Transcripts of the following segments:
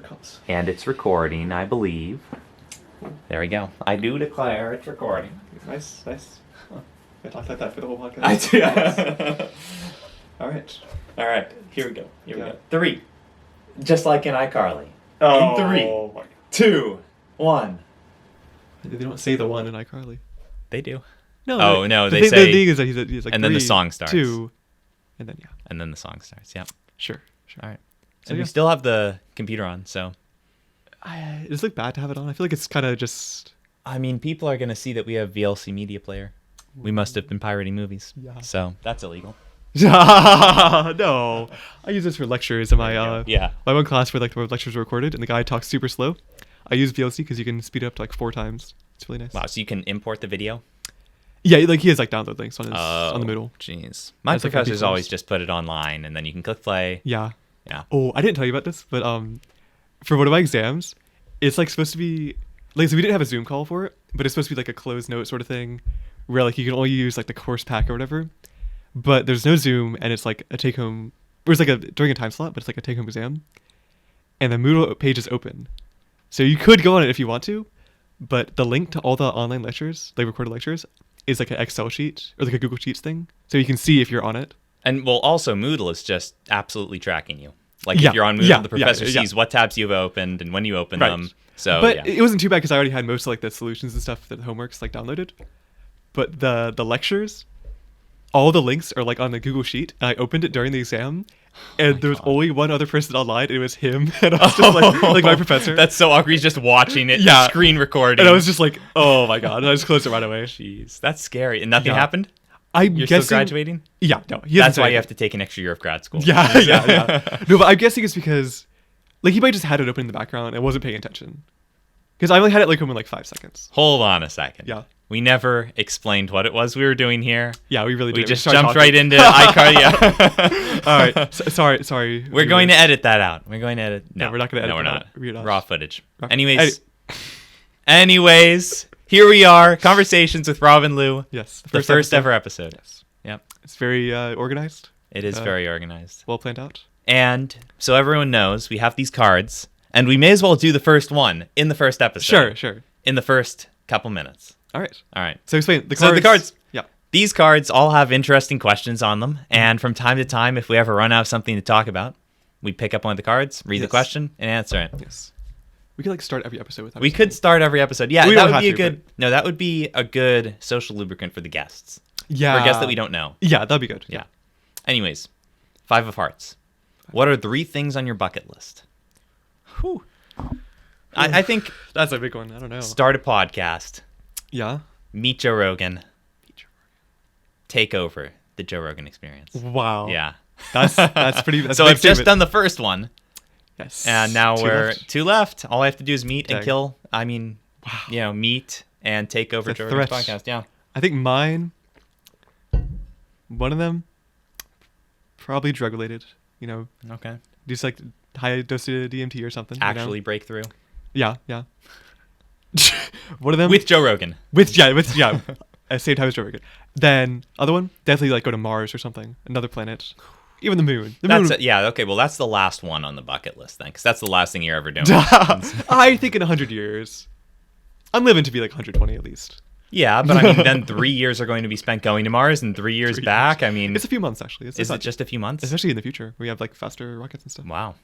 comes. And it's recording, I believe. There we go. I do declare it's recording. Nice. Huh. I talked like that for the whole podcast. I do. All right. All right, here we go. Here we Yeah. go. 3. Just like in iCarly. Oh, In 3, my God. 2, 1. They don't say the one in iCarly. They do. No. Oh, no, they the say... thing is that he's like and then the 3, song starts. 2, and then, yeah. And then the song starts, yeah. Sure. All right. So, And yeah. we still have the computer on, so... Does it look bad to have it on? I feel like it's kind of just... I mean, people are going to see that we have VLC Media Player. We must have been pirating movies. Yeah. So, that's illegal. No. I use this for lectures in my Yeah. my one class where like the lectures are recorded and the guy talks super slow. I use VLC because you can speed it up to like 4 times. It's really nice. Wow, so you can import the video? Yeah, like he has like download links on his on the Moodle. Jeez. My As, like, professors MP4s. always just put it online, and then you can click play. Yeah. Yeah. Oh, I didn't tell you about this, but for one of my exams, it's like supposed to be like, so we didn't have a Zoom call for it, but it's supposed to be like a closed note sort of thing, where like you can only use like the course pack or whatever. But there's no Zoom, and it's like a take home. Or it's like during a time slot, but it's like a take home exam, and the Moodle page is open, so you could go on it if you want to, but the link to all the online lectures, like recorded lectures, is like an Excel sheet or like a Google Sheets thing, so you can see if you're on it. And, well, also, Moodle is just absolutely tracking you. Like, Yeah, if you're on Moodle, yeah, the professor yeah. sees what tabs you've opened and when you open Right. them. So, But yeah. it wasn't too bad because I already had most of like the solutions and stuff, that the homeworks like downloaded. But the lectures, all the links are like on the Google Sheet, and I opened it during the exam, and there was only one other person online, and it was him, and I was just like my professor. That's so awkward. He's just watching it, Yeah. screen recording. And I was just like, oh my god, and I just closed it right away. Jeez, that's scary. And nothing Yeah. happened? I'm You're guessing, still graduating? Yeah, no. That's why you have to take an extra year of grad school. Yeah. No, but I'm guessing it's because, like, he might just had it open in the background and wasn't paying attention. Because I only had it like open in like 5 seconds. Hold on a second. Yeah. We never explained what it was we were doing here. Yeah, we really did. We just started jumped talking. right into iCarly. Yeah. All right. Sorry. We're going to edit that out. We're going to edit. No, we're not gonna edit No, we're that not. out. We're not. Raw footage. Raw- Anyways, here we are. Conversations with Rob and Lou. Yes. The first ever episode. Yes. Yep. It's very organized. It is very organized. Well planned out. And so everyone knows we have these cards, and we may as well do the first one in the first episode. Sure. In the first couple minutes. All right. All right. So explain the cards. So the cards. Yeah. These cards all have interesting questions on them, and from time to time, if we ever run out of something to talk about, we pick up one of the cards, read the Yes. question, and answer it. Yes. We could like start every episode with that. We could start every episode. Yeah, We that don't would be a have to, good. No, that would be a good social lubricant for the guests. Yeah. For guests that we don't know. Yeah, that'd be good. Yeah. Anyways, 5 of hearts. What are 3 things on your bucket list? Whew. I think That's a big one. I don't know. start a podcast, Yeah. meet Joe Rogan, take over the Joe Rogan experience. Wow. Yeah. That's pretty. That's So a big I've just statement. done the first one, Yes. and now 2 we're left. 2 left. All I have to do is meet and Dang. kill. I mean, Wow. meet and take over It's a Joe Rogan's threat. podcast. Yeah. I think mine. One of them. Probably drug related. Okay. Just like high dose of DMT or something. Actually break through. Yeah. One of them With Joe Rogan. with at the same time as Joe Rogan. Then other one definitely like go to Mars or something, another planet, even the moon. The That's moon. it. Yeah, okay. Well, that's the last one on the bucket list then, because that's the last thing you're ever doing. I think in 100 years, I'm living to be like 120 at least. Yeah, but I mean, then 3 years are going to be spent going to Mars and 3 years 3 back. I mean, It's a few months actually. is it just a few months? especially in the future? We have like faster rockets and stuff. Wow.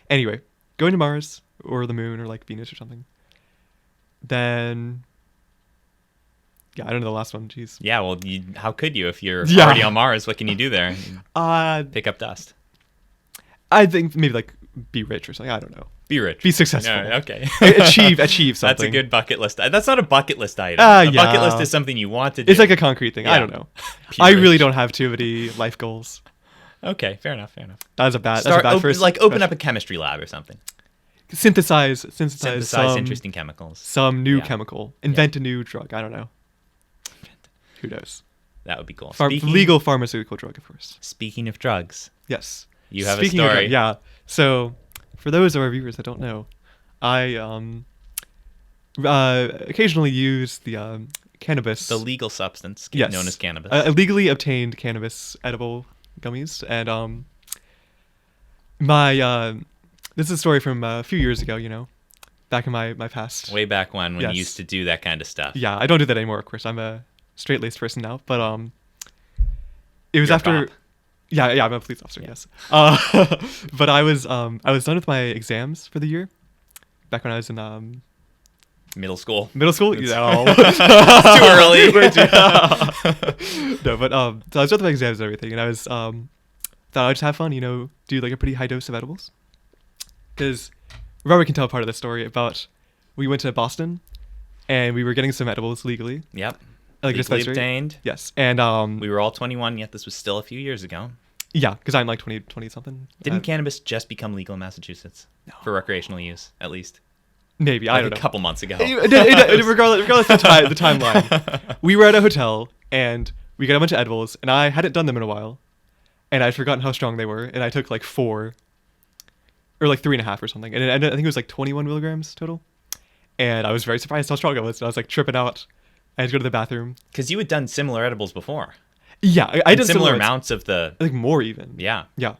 Anyway, going to Mars or the moon or like Venus or something. Then, yeah, I don't know the last one. Jeez. Yeah, well, how could you if you're Yeah. already on Mars? What can you do there? Pick up dust. I think maybe like be rich or something. I don't know. Be rich. Be successful. No, okay. achieve something. That's a good bucket list. That's not a bucket list item. A yeah. bucket list is something you want to do. It's like a concrete thing. I Yeah. don't know. Be I really rich. don't have too many life goals. Okay, fair enough. That's a bad. Start that's a bad first. open up a chemistry lab or something. synthesize Synthesize some, interesting chemicals. some new Yeah. chemical. Invent a new drug. I don't know. Who knows? That would be cool. Legal pharmaceutical drug, of course. Speaking of drugs, Yes. you have Speaking a of story. drug, yeah. So, for those of our viewers that don't know, I occasionally use the cannabis. The legal substance Yes. known as cannabis. Illegally obtained cannabis edible gummies, and my This is a story from a few years ago, you know, back in my past. Way back when Yes. you used to do that kind of stuff. Yeah, I don't do that anymore, of course. I'm a straight-laced person now, but it was You're a after. cop. Yeah, I'm a police officer. Yeah. Yes. But I was done with my exams for the year, back when I was in Middle school. middle school. It's- No. It's too early. Way too- no, but so I was done with my exams and everything, and I was thought I'd just have fun, you know, do like a pretty high dose of edibles, because Robert can tell part of the story about we went to Boston, and we were getting some edibles legally, Yep. like a Legally dispensary. obtained. Yes, and We were all 21, yet this was still a few years ago. yeah, because I'm like 20 something. Didn't cannabis just become legal in Massachusetts? No. For recreational use, at least. Maybe Like I don't a know. couple months ago. Regardless of the timeline, we were at a hotel and we got a bunch of edibles, and I hadn't done them in a while, and I'd forgotten how strong they were, and I took like 4, or like 3.5 or something, and I think it was like 21 milligrams total, and I was very surprised how strong it was, and I was like tripping out. I had to go to the bathroom. Because you had done similar edibles before. Yeah, I And did similar ones. amounts of the... I think more even. Yeah, Yeah,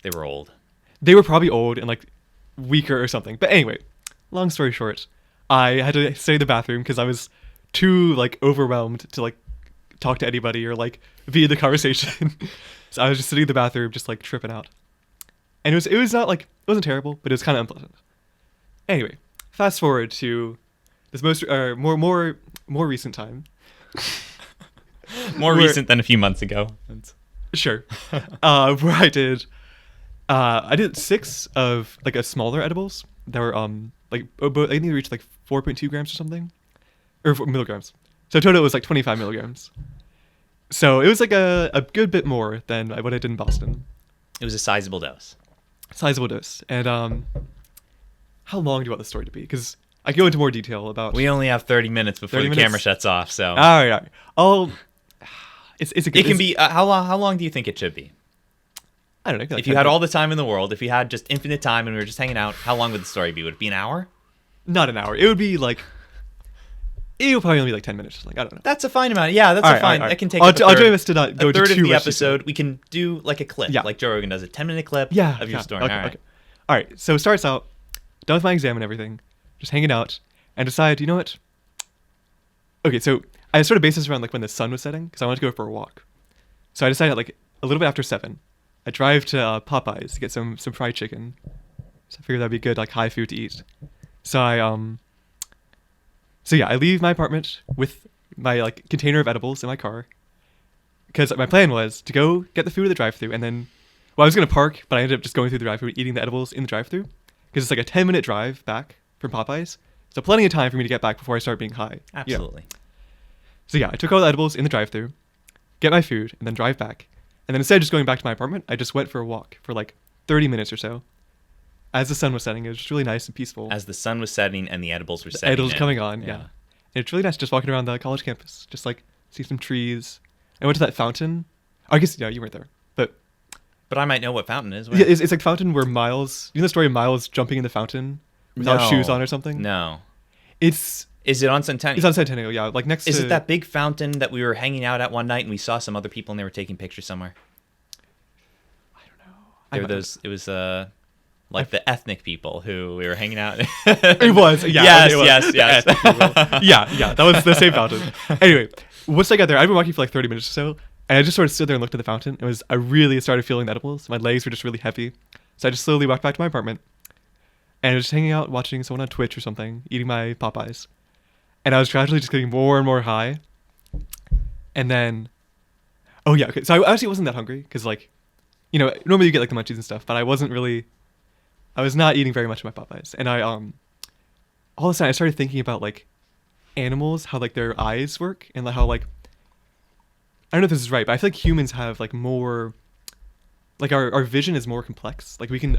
they were old. they were probably old and like weaker or something. But anyway, long story short, I had to stay in the bathroom because I was too like overwhelmed to like talk to anybody or like be in the conversation. So I was just sitting in the bathroom, just like tripping out. And it was not like, it wasn't terrible, but it was kind of unpleasant. Anyway, fast forward to this more recent time. More Where- recent than a few months ago. Sure. Where I did 6 of like a smaller edibles that were like I think they reached like 4.2 grams or something, or 4 milligrams. So total it was like 25 milligrams. So it was like a good bit more than what I did in Boston. It was a sizable dose. Sizable dose. And how long do you want the story to be? Because I can go into more detail about. We only have 30 minutes before 30 the camera minutes? shuts off, so... All right. Oh, it's a good. it can be... how long do you think it should be? I don't know. Like If you had all the time in the world, if you had just infinite time and we were just hanging out, how long would the story be? Would it be an hour? not an hour. It would be like. It would probably only be like 10 minutes or something. I don't know. That's a fine amount. Yeah, that's All a right, fine. all right. I can take I'll up a do third, this to not go a into third too of the much episode. We can do like a clip, Yeah. like Joe Rogan does, a 10-minute clip Yeah, of your yeah. story. Okay, All right. okay. All right. So it starts out, done with my exam and everything, just hanging out, and decide, you know what? Okay, so I sort of based this around like when the sun was setting, because I wanted to go for a walk. So I decided like a little bit after 7, I drive to Popeyes to get some fried chicken. So I figured that'd be good, like high food to eat. So I leave my apartment with my like container of edibles in my car, because my plan was to go get the food at the drive-thru, and then, well, I was gonna park, but I ended up just going through the drive-thru, eating the edibles in the drive-thru, because it's like a 10-minute drive back from Popeyes, so plenty of time for me to get back before I start being high. you know. Absolutely. So yeah, I took all the edibles in the drive-thru, get my food, and then drive back. And then instead of just going back to my apartment, I just went for a walk for like 30 minutes or so. As the sun was setting, it was just really nice and peaceful. As the sun was setting and the edibles were The setting edibles in. coming on, yeah. And it's really nice just walking around the college campus, just like see some trees. I went to that fountain. I guess you weren't there, but But I might know what fountain is. yeah, it's like fountain where Miles. You know the story of Miles jumping in the fountain without No. shoes on or something. No. It's Is it on Centennial? on Centennial, yeah, like next Is to. it that big fountain that we were hanging out at one night and we saw some other people and they were taking pictures somewhere? There were those. It was like the ethnic people who we were hanging out. It was, yeah. Yes, it was. yes, yes. yeah, that was the same fountain. Anyway, once I got there, I'd been walking for like 30 minutes or so, and I just sort of stood there and looked at the fountain. I really started feeling the edibles. My legs were just really heavy, so I just slowly walked back to my apartment, and I was just hanging out, watching someone on Twitch or something, eating my Popeyes, and I was gradually just getting more and more high. And then, oh yeah, okay. So I actually wasn't that hungry because like, you know, normally you get like the munchies and stuff, but I was not eating very much of my Popeyes, and I all of a sudden I started thinking about like animals, how like their eyes work, and like how like I don't know if this is right, but I feel like humans have like more, like our vision is more complex. Like we can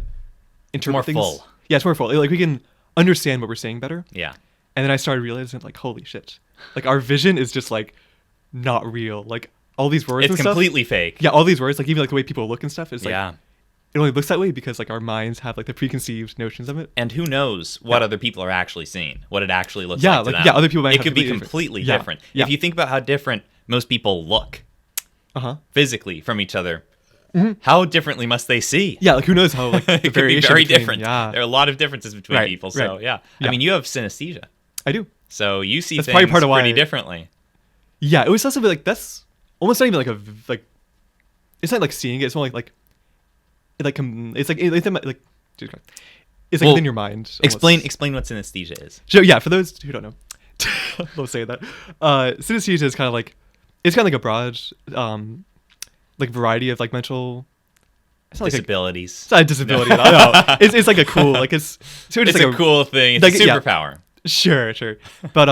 interpret more things. full. Yeah, it's more full. Like we can understand what we're saying better. Yeah. And then I started realizing like, holy shit, like our vision is just like not real. Like all these words It's and stuff. completely fake. Yeah, all these words, like even like the way people look and stuff is like Yeah. it only looks that way because like our minds have like the preconceived notions of it. And who knows what other people are actually seeing, what it actually looks Yeah, like to like, them. yeah, other people might It have could be completely completely different. different. Yeah, If you think about how different most people look Uh huh. physically from each other, How differently must they see? Yeah, like who knows how like the It could be variation very between- different. Yeah, There are a lot of differences between Right, people. So right. yeah. Yeah. I mean, you have synesthesia, I do. so you see That's things probably part of why- pretty differently. Yeah, it was also like that's almost not even like a like. It's not like seeing it. It's more like it like it's like dude, it's like Well, within your mind. almost. Explain what synesthesia is. So yeah, for those who don't know, I'll say that. Synesthesia is kind of like it's kind of like a broad like variety of like mental. It's not like Disabilities. it's not a disability. at all. No, it's like a cool like it's so It's like a cool thing. It's like, a yeah. superpower. Sure, but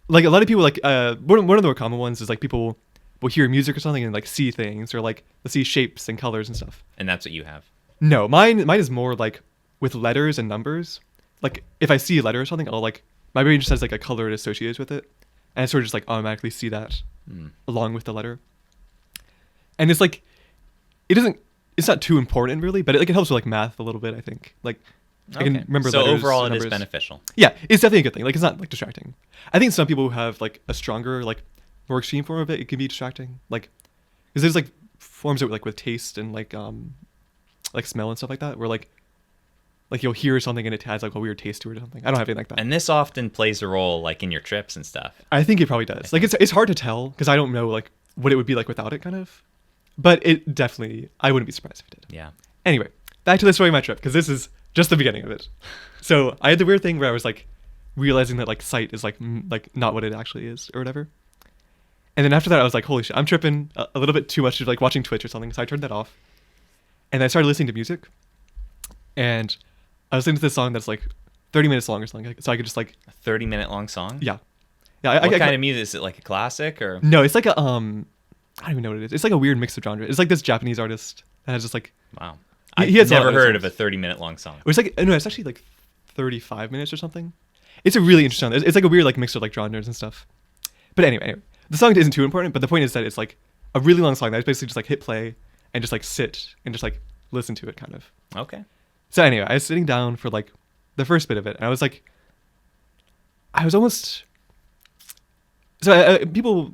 like a lot of people like one of the more common ones is like people will hear music or something and like see things or like they'll see shapes and colors and stuff. And that's what you have. No, mine is more like with letters and numbers. Like if I see a letter or something, I'll like my brain just has like a color associated with it, and I sort of just like automatically see that along with the letter. And it's like it doesn't. It's not too important really, but it helps with like math a little bit. I think like I can remember. So letters, overall, it numbers. is beneficial. Yeah, it's definitely a good thing. Like it's not like distracting. I think some people who have like a stronger like more extreme form of it, it can be distracting. Like because there's like forms of like with taste and like smell and stuff like that, where like you'll hear something and it has like a weird taste to it or something. I don't have anything like that. And this often plays a role like in your trips and stuff. I think it probably does. Like it's hard to tell because I don't know like what it would be like without it, kind of. But it definitely, I wouldn't be surprised if it did. Yeah. Anyway, back to the story of my trip because this is just the beginning of it. So I had the weird thing where I was like realizing that like sight is like not what it actually is or whatever. And then after that, I was like, holy shit, I'm tripping a little bit too much to like watching Twitch or something. So I turned that off, and I started listening to music. And I was listening to this song that's like 30 minutes long or something, so I could just like A 30-minute long song? yeah. I What kind of music? Is it like a classic or? No, it's like a I don't even know what it is. It's like a weird mix of genres. It's like this Japanese artist that has just like Wow. He- I've he has a lot never of those heard of a songs. 30-minute long song. It's like no, it's actually like 35 minutes or something. It's a really interesting. It's like a weird like mix of like genres and stuff. But anyway, the song isn't too important. But the point is that it's like a really long song that I basically just like hit play and just like sit and just like listen to it kind of. Okay. So anyway, I was sitting down for like the first bit of it, and I was like, I was almost. So people,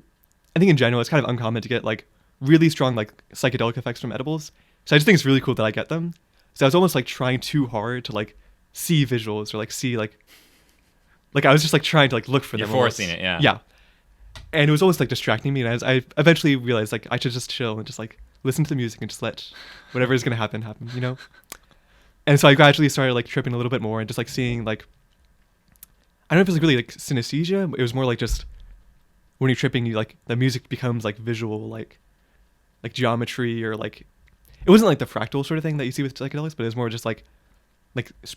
I think in general, it's kind of uncommon to get like really strong like psychedelic effects from edibles. So I just think it's really cool that I get them. So I was almost like trying too hard to like see visuals or like see like I was just like trying to like look for You're them. almost. forcing it, yeah. Yeah. And it was almost like distracting me, and I eventually realized like I should just chill and just like listen to the music and just let whatever is gonna happen, you know. And so I gradually started like tripping a little bit more and just like seeing like I don't know if it's like really like synesthesia. It was more like just when you're tripping, you like the music becomes like visual, like geometry or like it wasn't like the fractal sort of thing that you see with psychedelics, but it was more just like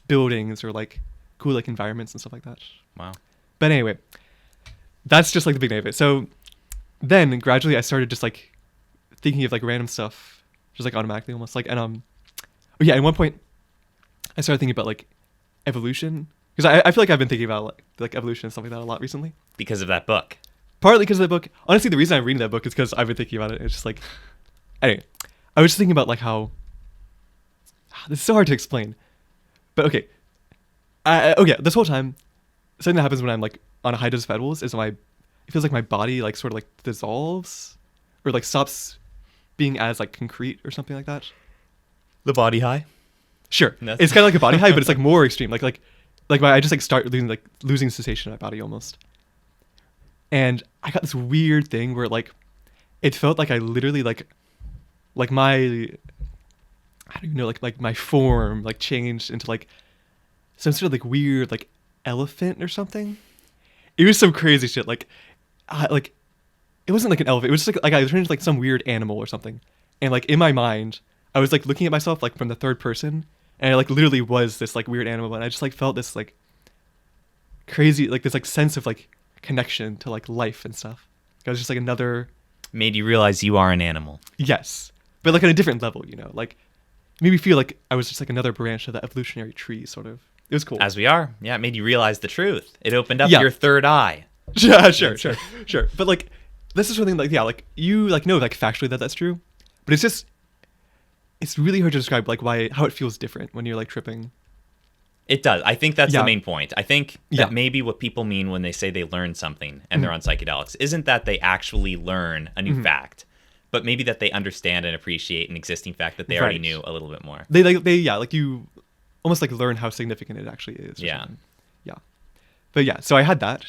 buildings or like cool like environments and stuff like that. Wow. But anyway, that's just like the beginning of it. So then gradually I started just like thinking of like random stuff, just like automatically almost like oh yeah, at one point I started thinking about like evolution because I feel like I've been thinking about like evolution and stuff like that a lot recently. Because of that book. Partly because of the book. Honestly, the reason I'm reading that book is because I've been thinking about it. It's just like anyway, I was just thinking about like how this is so hard to explain, but okay. Okay, this whole time, something that happens when I'm like on a high dose of edibles is it feels like my body like sort of like dissolves or like stops being as like concrete or something like that. The body high. Sure, That's- it's kind of like a body high, but it's like more extreme. I just like start losing sensation in my body almost. And I got this weird thing where like it felt like I literally like my I don't even know like my form like changed into like some sort of like weird like elephant or something. It was some crazy shit. Like it wasn't like an elephant. It was just like I turned into like some weird animal or something. And like in my mind, I was like looking at myself like from the third person, and I like literally was this like weird animal, and I just like felt this like crazy like this like sense of like connection to like life and stuff. I was just like another Made you realize you are an animal. yes, but like on a different level, you know, like made me feel like I was just like another branch of the evolutionary tree, sort of. It was cool. As we are. Yeah, it made you realize the truth. It opened up Yeah. your third eye. Yeah, sure. But like, this is something like, yeah, like you like know like factually that that's true, but it's really hard to describe like how it feels different when you're like tripping. It does. I think that's Yeah. the main point. I think that Yeah. maybe what people mean when they say they learn something and they're on psychedelics isn't that they actually learn a new fact, but maybe that they understand and appreciate an existing fact that they already Right. knew a little bit more. They yeah, like you almost like learn how significant it actually is. Or Yeah. something. Yeah. But yeah, so I had that,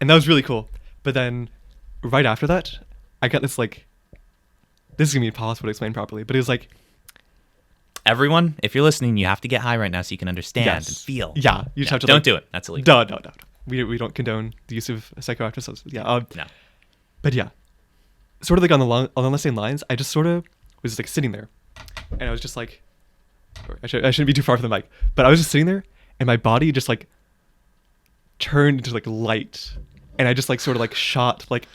and that was really cool. But then right after that, I got this like, this is gonna be impossible to explain properly, but it was like, Everyone, if you're listening, you have to get high right now so you can understand yes, and feel. Yeah, you just have to. Don't like, do it. That's illegal. No. We don't condone the use of psychoactive substances. Yeah. No. But yeah, sort of like on the same lines, I just sort of was like sitting there, and I was just like, I shouldn't be too far from the mic, but I was just sitting there, and my body just like turned into like light, and I just like sort of like shot like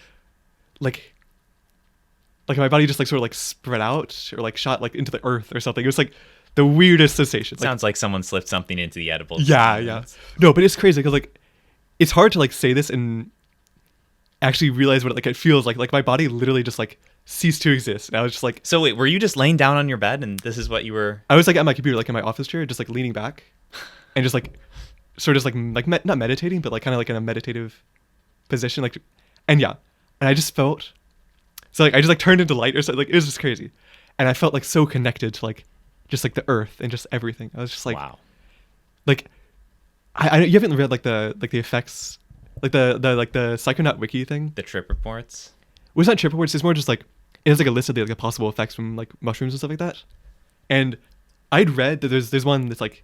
my body just like sort of like spread out or like shot like into the earth or something. It was like the weirdest sensation. Like, Sounds like someone slipped something into the edibles. yeah. No, but it's crazy because like it's hard to like say this and actually realize what it feels like. Like my body literally just like ceased to exist. And I was just like, So wait, were you just laying down on your bed and this is what you were? I was like at my computer, like in my office chair, just like leaning back and just like sort of just like not meditating, but like kind of like in a meditative position. Like, and yeah, and I just felt so like I just like turned into light or something. Like it was just crazy, and I felt like so connected to like just like the earth and just everything. I was just like, Wow. like I you haven't read like the effects, like the Psychonaut wiki thing. The trip reports. Well, it's not trip reports. It's more just like it has like a list of the possible effects from like mushrooms and stuff like that. And I'd read that there's one that's like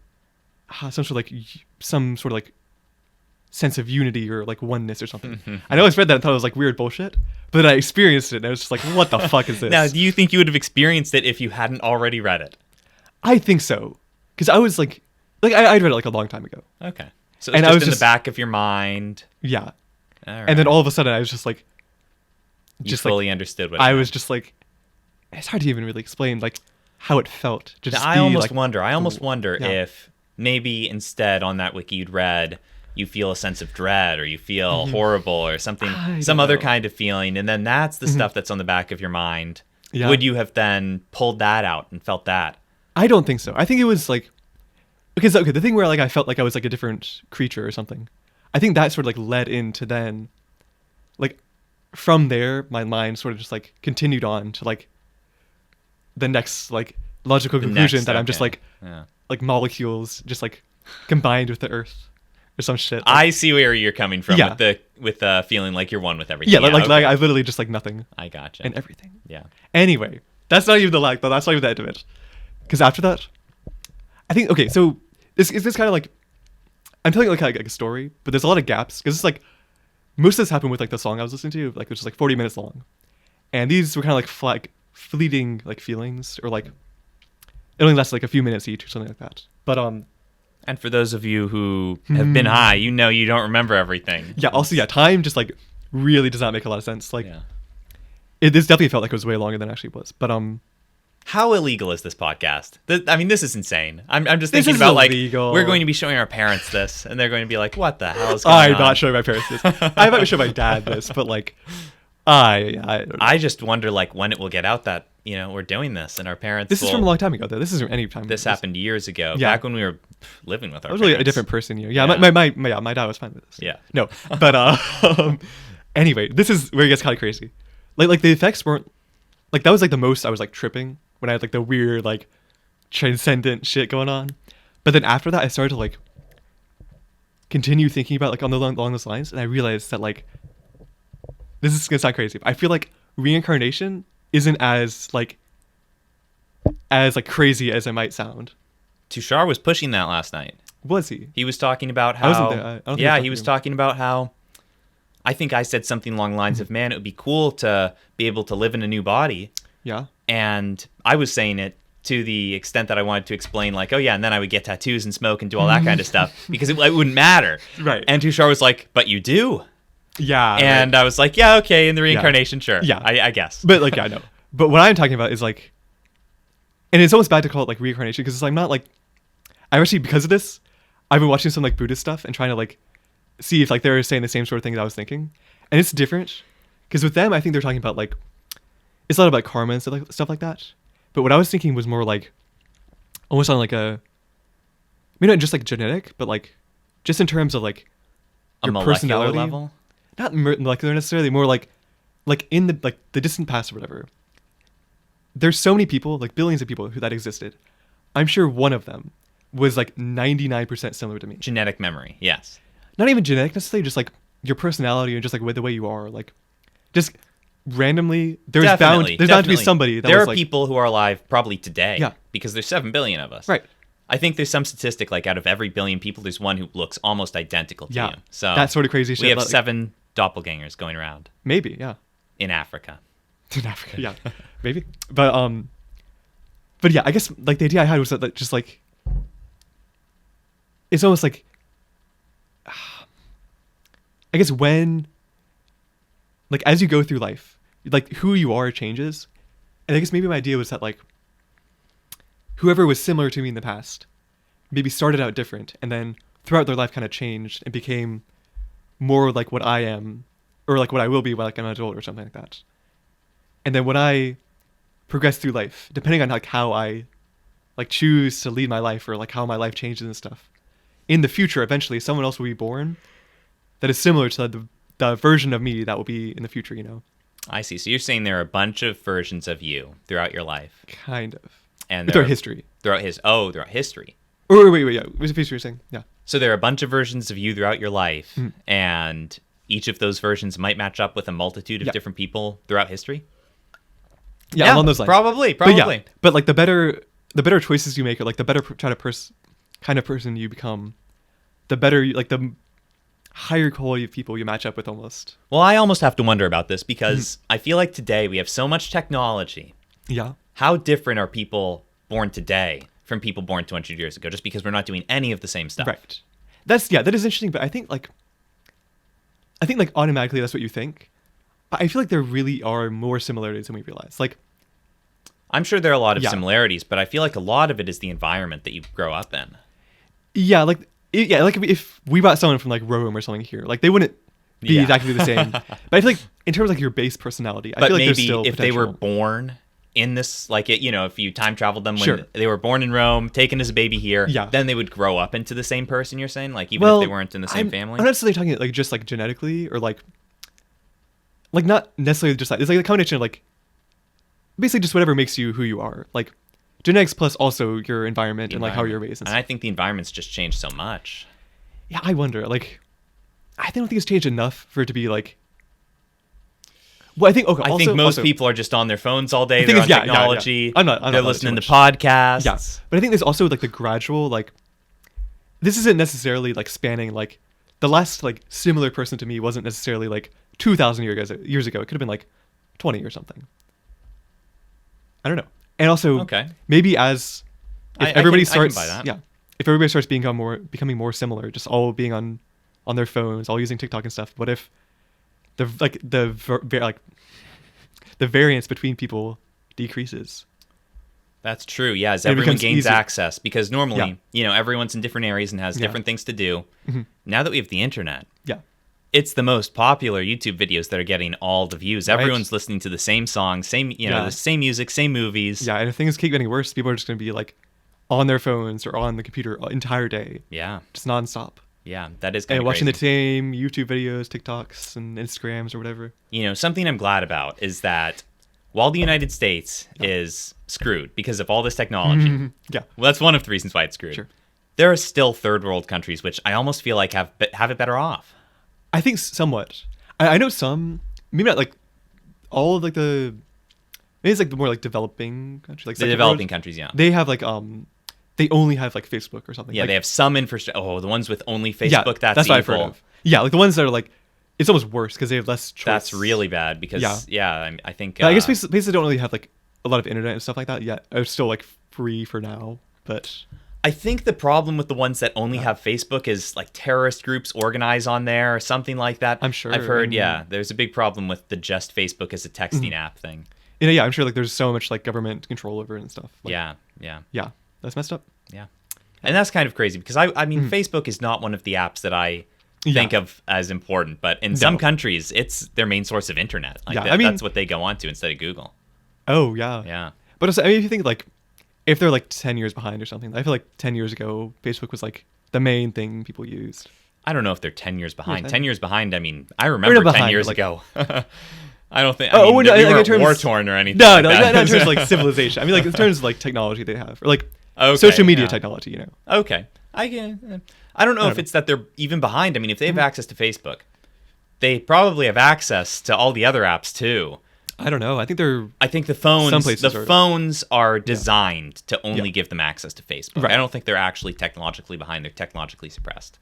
some sort of like sense of unity or like oneness or something. I always read that and thought it was like weird bullshit, but then I experienced it and I was just like, what the fuck is this? Now, do you think you would have experienced it if you hadn't already read it? I think so, because I was like I'd read it like a long time ago. Okay. So it's And I just was in just- the back of your mind. Yeah, All right. and then all of a sudden I was just like, you just fully like understood what it I meant. was just like, it's hard to even really explain like how it felt. To just I be, almost like, wonder. I almost wonder yeah. if maybe instead on that wiki you'd read, you feel a sense of dread or you feel horrible or something, I some don't other know. kind of feeling, and then that's the stuff that's on the back of your mind. Yeah. Would you have then pulled that out and felt that? I don't think so. I think it was like, because okay, the thing where like I felt like I was like a different creature or something. I think that sort of like led into then, like, from there my mind sort of just like continued on to like the next like logical The conclusion next that I'm step, just yeah. like Yeah. molecules just like combined with the earth or some shit. Like, I see where you're coming from Yeah. with the feeling like you're one with everything. yeah, like okay. I literally just like nothing I gotcha. and everything. Yeah. Anyway, that's not even the like, though. That's not even the end of it. Because after that, I think okay. So this kind of like I'm telling like a story, but there's a lot of gaps because it's like most of this happened with like the song I was listening to, like which is like 40 minutes long, and these were kind of like fleeting like feelings or like it only lasted like a few minutes each or something like that. But And for those of you who have been high, you know you don't remember everything. yeah. Also, yeah, time just like really does not make a lot of sense. Like Yeah. this definitely felt like it was way longer than it actually was. But How illegal is this podcast? I mean, this is insane. I'm just This thinking is about like illegal. we're going to be showing our parents this, and they're going to be like, "What the hell is going on?" I'm not showing my parents this. I might show my dad this, but like I don't know. I just wonder like when it will get out that we're doing this, and our parents. This is will, from a long time ago, though. This isn't any time. This happened years ago, Yeah. back when we were living with our. I was really a parents. different person. Yeah, Yeah. my dad was fine with this. Yeah. No, but anyway, this is where it gets kind of crazy. Like the effects weren't like that was like the most I was like tripping when I had like the weird like transcendent shit going on. But then after that, I started to like continue thinking about like along those lines, and I realized that like this is gonna sound crazy, but I feel like reincarnation isn't as like crazy as it might sound. Tushar was pushing that last night. Was he? He was talking about how. I wasn't there. I don't think I yeah, talked he to was him. talking about how. I think I said something along the lines of, "Man, it would be cool to be able to live in a new body." Yeah. And I was saying it to the extent that I wanted to explain, like, oh yeah, and then I would get tattoos and smoke and do all that kind of stuff because it wouldn't matter. Right. And Tushar was like, but you do. Yeah. And I was like, yeah, okay, in the reincarnation, sure. Yeah. I guess. But like, yeah, I know. But what I'm talking about is like, and it's almost bad to call it like reincarnation because it's like not like, I actually because of this, I've been watching some like Buddhist stuff and trying to like see if like they're saying the same sort of thing that I was thinking, and it's different because with them I think they're talking about like, it's a lot about karma and stuff like that. But what I was thinking was more like, almost on like a, maybe not just like genetic, but like, just in terms of like, A your molecular personality level? not molecular necessarily, more like in the like the distant past or whatever. there's so many people, like billions of people that existed. I'm sure one of them was like 99% similar to me. Genetic memory, yes. Not even genetic necessarily, just like your personality and just like the way you are. Like, just randomly, there's bound to be Definitely. somebody that there was are like, people who are alive probably today. Yeah. Because there's 7 billion of us. right. I think there's some statistic like out of every billion people, there's one who looks almost identical to Yeah. you. So That sort of crazy shit. we have like, 7 doppelgangers going around Maybe, yeah. in Africa. In Africa, yeah, maybe. But yeah, I guess like the idea I had was that like, just like it's almost like I guess when like as you go through life, like who you are changes, and I guess maybe my idea was that like whoever was similar to me in the past maybe started out different, and then throughout their life kind of changed and became more like what I am, or like what I will be when like I'm an adult or something like that. And then when I progress through life, depending on like how I like choose to lead my life or like how my life changes and stuff, in the future, eventually someone else will be born that is similar to the version of me that will be in the future, you know? I see. So you're saying there are a bunch of versions of you throughout your life. Kind of. And Throughout history. Throughout history. Or wait, yeah. What's the future you're saying? Yeah. So there are a bunch of versions of you throughout your life, Mhm. and each of those versions might match up with a multitude of Yeah. different people throughout history? Yeah, along those lines. Probably. But like the better choices you make, or like the better kind of person you become, the better like the higher quality of people you match up with almost. Well, I almost have to wonder about this because I feel like today we have so much technology. Yeah. How different are people born today from people born 200 years ago, just because we're not doing any of the same stuff? Right. That is interesting, but I think like automatically that's what you think. But I feel like there really are more similarities than we realize. Like, I'm sure there are a lot of Yeah. similarities, but I feel like a lot of it is the environment that you grow up in. yeah, like if we brought someone from like Rome or something here, like they wouldn't be Yeah. exactly the same. But I feel like in terms of like your base personality, I But feel like there's maybe still if they were potential. born in this, like it, if you time traveled them when Sure. they were born in Rome, taken as a baby here, Yeah. then they would grow up into the same person. You're saying, like even Well, if they weren't in the same family. I'm not necessarily talking like just like genetically or like not necessarily just like it's like a combination of like basically just whatever makes you who you are. Like genetics plus also your environment and like how you're raised. And I think the environment's just changed so much. Yeah, I wonder. Like, I don't think it's changed enough for it to be like. Well, I think okay. I think most people are just on their phones all day. The thing They're is, on yeah. technology. I'm not They're about it too listening to much. podcasts. Yeah, but I think there's also like the gradual like. This isn't necessarily like spanning like, the last like similar person to me wasn't necessarily like 2,000 years ago. It could have been like 20 or something. I don't know. And also, Okay. maybe as if I everybody can- I can starts, buy that. yeah, if everybody starts becoming more similar, just all being on their phones, all using TikTok and stuff. What if the variance between people decreases? That's true. Yeah, as And it everyone becomes gains easier. access, because normally, everyone's in different areas and has Yeah. different things to do. Mhm. Now that we have the internet, Yeah, it's the most popular YouTube videos that are getting all the views. Right. Everyone's listening to the same song, same Yeah. the same music, same movies. yeah, and if things keep getting worse, people are just going to be like on their phones or on the computer entire day, Yeah, just nonstop, yeah, that is kind and of watching crazy. the same YouTube videos, TikToks, and Instagrams or whatever. Something I'm glad about is that while the United States is screwed because of all this technology, Yeah, well, that's one of the reasons why it's screwed. Sure. There are still third world countries which I almost feel like have it better off. I think somewhat. I know some, maybe not like all of like the. Maybe it's like the more like developing countries, like The second developing world. countries, yeah. They have like they only have like Facebook or something. Yeah, like, they have some infrastructure. Oh, the ones with only Facebook, yeah, that's what evil. I've heard of. Yeah, like the ones that are like, it's almost worse because they have less choice. That's really bad because, I think... I guess places don't really have like a lot of internet and stuff like that yet. It's still like free for now, but I think the problem with the ones that only have Facebook is like terrorist groups organize on there or something like that. I'm sure. I've heard, there's a big problem with the just Facebook as a texting app thing. yeah, I'm sure like there's so much like government control over it and stuff. Like, Yeah. That's messed up. Yeah. And that's kind of crazy because I mean, Facebook is not one of the apps that I think of as important, but in some countries, it's their main source of internet. Like that's what they go on to instead of Google. Oh yeah. Yeah. But also, I mean, if you think like, if they're like 10 years behind or something, I feel like 10 years ago, Facebook was like the main thing people used. I don't know if they're 10 years behind. Yeah, 10 years behind, I mean, I remember 10 behind, years like- ago. I don't think. I mean, no, we like, weren't war torn or anything. No, like no, that. not in terms of like civilization. I mean, like in terms of like technology they have, or like Okay, social media technology. You know. Okay. I don't know if it's that they're even behind. I mean, if they have access to Facebook, they probably have access to all the other apps too. I don't know. I think the phones. Some places phones are designed to only give them access to Facebook. Right. I don't think they're actually technologically behind. They're technologically suppressed.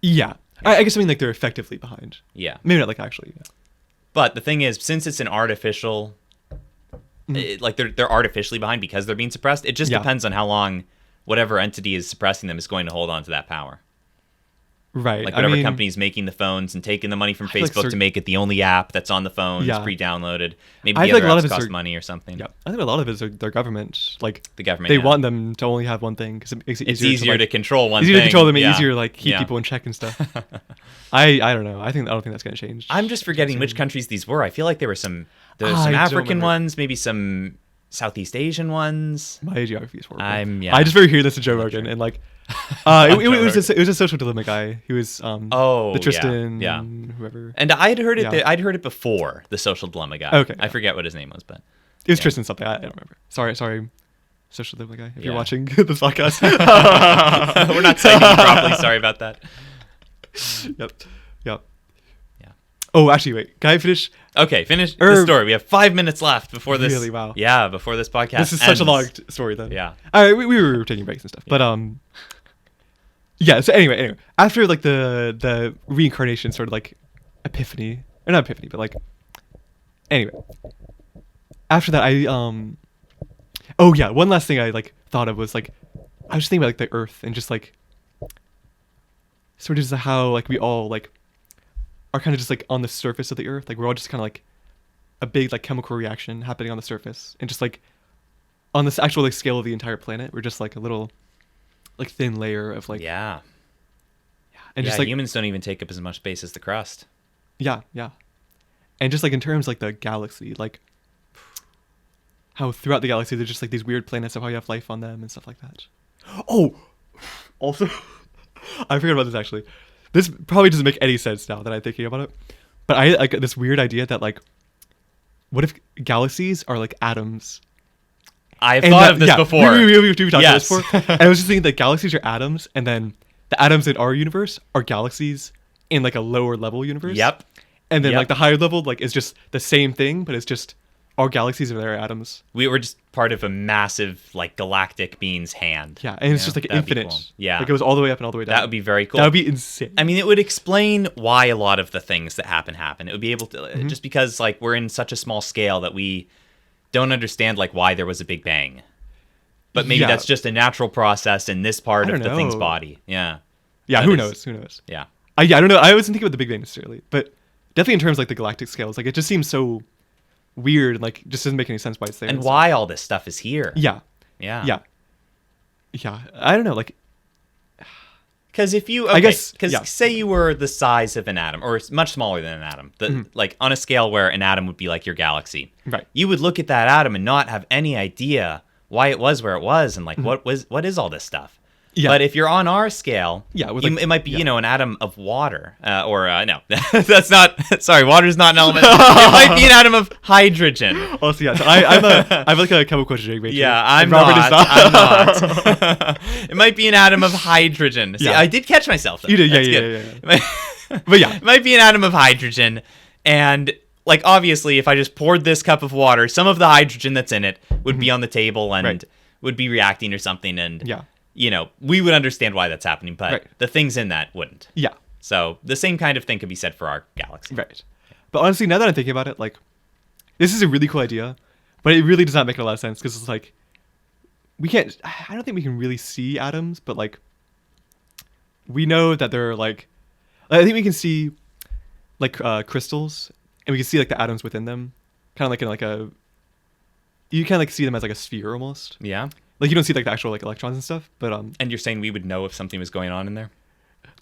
Yeah. I guess I mean like they're effectively behind. Yeah. Maybe not like actually. Yeah. But the thing is, since it's an artificial, like they're artificially behind because they're being suppressed. It just depends on how long whatever entity is suppressing them is going to hold on to that power. Right. Like whatever company's making the phones and taking the money from Facebook to make it the only app that's on the phone, it's pre-downloaded. Maybe the other apps cost money or something. Yeah, I think a lot of it is their government. Like the government, they want them to only have one thing because it makes it easier. It's easier to control one thing. Easier to control them, easier to like keep people in check and stuff. I don't know. I don't think that's gonna change. I'm just forgetting which countries these were. I feel like there were some African ones, maybe some Southeast Asian ones. My geography is horrible. I just very hear this to Joe Rogan and like it was a social dilemma guy. He was the Tristan whoever. And I'd heard it. I'd heard it before, the social dilemma guy. Okay, I forget what his name was, but it was Tristan something. I don't remember. Sorry, social dilemma guy. If you're watching this podcast, we're not citing you properly. Sorry about that. Yep. Yeah. Oh, actually, wait. Can I finish? Okay, finish the story. We have 5 minutes left before this. Really? Wow. Yeah, before this podcast. This is such a long story, though. Yeah. We were taking breaks and stuff, but yeah. So anyway, after like the reincarnation, sort of like epiphany, or not epiphany, but like anyway, after that, oh yeah, one last thing I like thought of was like I was just thinking about like the Earth and just like sort of just how like we all like are kind of just like on the surface of the Earth, like we're all just kind of like a big like chemical reaction happening on the surface, and just like on this actual like scale of the entire planet, we're just like a little like thin layer of like and just like humans don't even take up as much space as the crust. Yeah, and just like in terms like the galaxy, like how throughout the galaxy there's just like these weird planets of how you have life on them and stuff like that. Oh, also, I forgot about this actually. This probably doesn't make any sense now that I'm thinking about it, but I like this weird idea that like, what if galaxies are like atoms? I've thought of this before. We've talked about this before. And I was just thinking that galaxies are atoms, and then the atoms in our universe are galaxies in like a lower level universe. Yep. And then like the higher level like is just the same thing, but it's just our galaxies are their atoms. We were just part of a massive like galactic being's hand. Yeah, and it's just like infinite. Cool. Yeah, like it goes all the way up and all the way down. That would be very cool. That would be insane. I mean, it would explain why a lot of the things that happen. It would be able to just because like we're in such a small scale that we don't understand like why there was a Big Bang. But maybe that's just a natural process in this part of the thing's body. Yeah. Yeah. Who knows? Yeah. I don't know. I wasn't thinking about the Big Bang necessarily, but definitely in terms of, like the galactic scales, like it just seems so weird and like just doesn't make any sense why it's there. And why all this stuff is here. Yeah. I don't know. Like, because if you, say you were the size of an atom, or much smaller than an atom, like on a scale where an atom would be like your galaxy, right? You would look at that atom and not have any idea why it was where it was, and like what is all this stuff. Yeah. But if you're on our scale, it might be, an atom of water. No, that's not, sorry, water's not an element. It might be an atom of hydrogen. Also, yeah, so I'm like a chemical engineering major. Yeah, I'm not. It might be an atom of hydrogen. See, I did catch myself, though. You did, yeah. But yeah. It might be an atom of hydrogen, and like obviously if I just poured this cup of water, some of the hydrogen that's in it would be on the table and would be reacting or something, and we would understand why that's happening, but the things in that wouldn't. Yeah. So the same kind of thing could be said for our galaxy. Right. But honestly, now that I'm thinking about it, like, this is a really cool idea, but it really does not make a lot of sense because it's like, I don't think we can really see atoms, but like, we know that there are like, I think we can see like crystals, and we can see like the atoms within them, kind of like in like you kind of like see them as like a sphere almost. Yeah. Like you don't see like the actual like electrons and stuff, but And you're saying we would know if something was going on in there?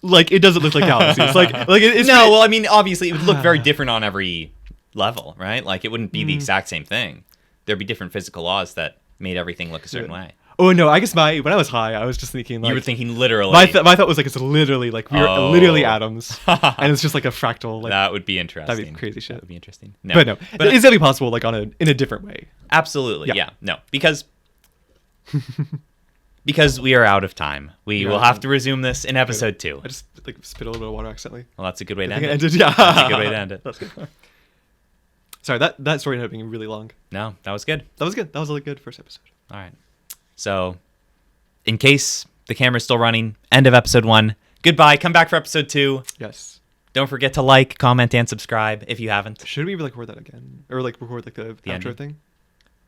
Like it doesn't look like galaxies. It's no. Well, I mean, obviously it would look very different on every level, right? Like it wouldn't be the exact same thing. There'd be different physical laws that made everything look a certain way. Oh no, I guess when I was high, I was just thinking like you were thinking literally. My thought was like it's literally like we're literally atoms, and it's just like a fractal. Like, that would be interesting. That'd be crazy shit. That would be interesting. No, but it's definitely possible, like in a different way. Absolutely, yeah. No, because we are out of time. We will have to resume this in episode 2. I just like spit a little bit of water accidentally. Well, that's a good way to end it. Yeah, that's a good way to end it. That's good. Sorry, that story ended up being really long. No, that was good. That was good. That was a really good first episode. All right. So, in case the camera's still running, end of episode 1. Goodbye. Come back for episode 2. Yes. Don't forget to like, comment, and subscribe if you haven't. Should we record that again? Or like record like the outro ending? thing?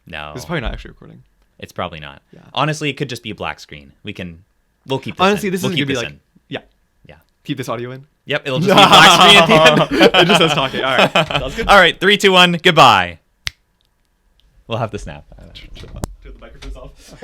No. It's probably not actually recording. It's probably not. Yeah. Honestly, it could just be a black screen. We'll keep this Honestly, in. this we'll is keep gonna be this like in. yeah. Keep this audio in. Yep, it'll just be a black screen at the end. It just says talking. All right. Sounds good. All right, 3, 2, 1, goodbye. We'll have the snap. Turn the microphones off.